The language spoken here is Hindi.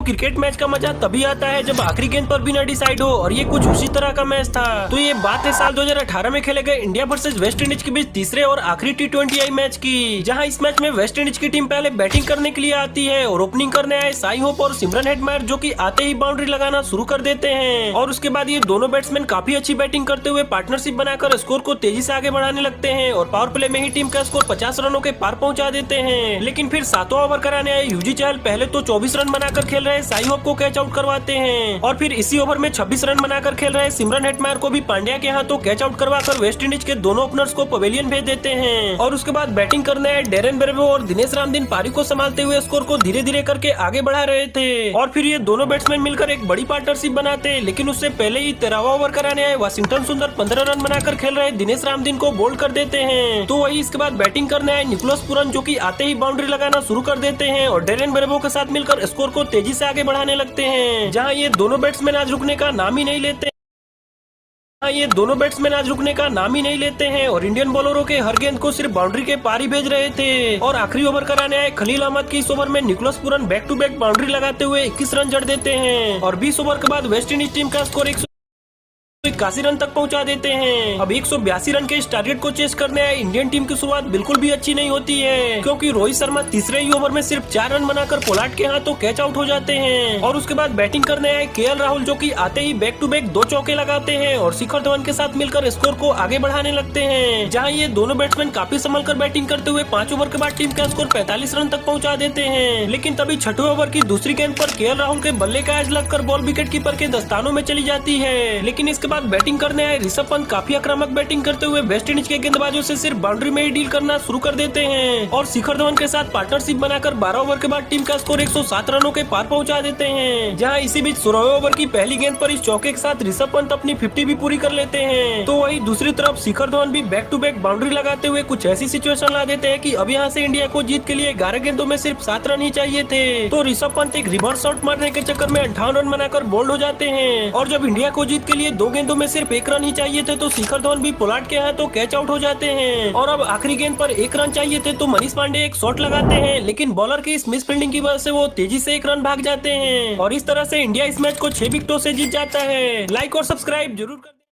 क्रिकेट मैच का मजा तभी आता है जब आखिरी गेंद पर भी न डिसाइड हो, और ये कुछ उसी तरह का मैच था। तो ये बात है साल 2018 में खेले गए इंडिया वर्सेस वेस्ट इंडीज के बीच तीसरे और आखिरी T20I मैच की, जहां इस मैच में वेस्ट इंडीज की टीम पहले बैटिंग करने के लिए आती है और ओपनिंग करने आए साई होप और सिमरन हेटमायर जो कि आते ही बाउंड्री लगाना शुरू कर देते हैं। और उसके बाद ये दोनों बैट्समैन काफी अच्छी बैटिंग करते हुए पार्टनरशिप बनाकर स्कोर को तेजी से आगे बढ़ाने लगते हैं और पावर प्ले में ही टीम का स्कोर 50 रनों के पार पहुंचा देते हैं। लेकिन फिर 7वां ओवर कराने आए युजी चहल पहले तो 24 रन बनाकर खेल रहे साई होप को कैच आउट करवाते हैं, और फिर इसी ओवर में 26 रन बनाकर खेल रहे सिमरन हेटमायर को भी पांड्या के हाथों कैच आउट करवाकर वेस्ट इंडीज के दोनों ओपनर्स को पवेलियन भेज देते हैं। और उसके बाद बैटिंग करने आए डेरेन ब्रेवो और दिनेश रामदीन पारी को संभालते हुए स्कोर को धीरे धीरे करके आगे बढ़ा रहे थे। और फिर ये दोनों बैट्समैन मिलकर एक बड़ी पार्टनरशिप बनाते, लेकिन उससे पहले ही 13वां ओवर कराने आए वाशिंगटन सुंदर 15 रन बनाकर खेल रहे दिनेश रामदीन को बोल्ड कर देते हैं। तो वही इसके बाद बैटिंग करने आए निकोलस पूरन जो कि आते ही बाउंड्री लगाना शुरू कर देते हैं और डेरेन ब्रेवो के साथ मिलकर स्कोर को तेजी से आगे बढ़ाने लगते हैं। जहां ये दोनों बैट्समैन आज रुकने का नाम ही नहीं लेते हैं और इंडियन बॉलरों के हर गेंद को सिर्फ बाउंड्री के पार ही भेज रहे थे। और आखिरी ओवर कराने आए खलील अहमद की इस ओवर में Nicholas Pooran back to back boundary लगाते हुए 21 रन जड़ देते हैं और 20 ओवर के बाद वेस्ट इंडीज टीम का स्कोर 81 रन तक पहुंचा देते हैं। अब 182 रन के इस टारगेट को चेस करने आए इंडियन टीम की शुरुआत बिल्कुल भी अच्छी नहीं होती है, क्योंकि रोहित शर्मा तीसरे ही ओवर में सिर्फ 4 रन बनाकर पोलार्ड के हाथों कैच आउट हो जाते हैं। और उसके बाद बैटिंग करने आए केएल राहुल जो कि आते ही बैक टू बैक 2 चौके लगाते हैं और शिखर धवन के साथ मिलकर स्कोर को आगे बढ़ाने लगते हैं। जहां ये दोनों बैट्समैन काफी संभल कर बैटिंग करते हुए 5 ओवर के बाद टीम का स्कोर 45 रन तक पहुँचा देते हैं। लेकिन तभी 6वें ओवर की दूसरी गेंद पर केएल राहुल के बल्ले का एज लगकर बॉल विकेट कीपर के दस्तानों में चली जाती है। लेकिन इसके बाद बैटिंग करने ऋषभ पंत काफी आक्रामक बैटिंग करते हुए वेस्ट इंडीज के गेंदबाजों से सिर्फ बाउंड्री में ही डील करना शुरू कर देते हैं और शिखर धवन के साथ पार्टनरशिप बनाकर 12 ओवर के बाद टीम का स्कोर 107 रनों के पार पहुंचा देते हैं। जहां इसी बीच 16वें ओवर की पहली गेंद पर इस चौके के साथ ऋषभ पंत अपनी 50 भी पूरी कर लेते हैं। तो वही दूसरी तरफ शिखर धवन भी बैक टू बैक बाउंड्री लगाते हुए कुछ ऐसी सिचुएशन ला देते हैं कि अब यहाँ से इंडिया को जीत के लिए 11 गेंदों में सिर्फ 7 रन ही चाहिए थे। तो ऋषभ पंत एक रिवर्स शॉट मारने के चक्कर में 58 रन बनाकर बोल्ड हो जाते हैं और जब इंडिया को जीत के लिए 2 गेंदों में सिर्फ 1 रन ही चाहिए थे तो शिखर धवन भी पोलार्ड के हाथों कैच आउट हो जाते हैं। और अब आखिरी गेंद पर 1 रन चाहिए थे तो मनीष पांडे एक शॉट लगाते हैं, लेकिन बॉलर की इस मिस फील्डिंग की वजह से वो तेजी से 1 रन भाग जाते हैं और इस तरह से इंडिया इस मैच को 6 विकेटों से जीत जाता है। लाइक और सब्सक्राइब जरूर कर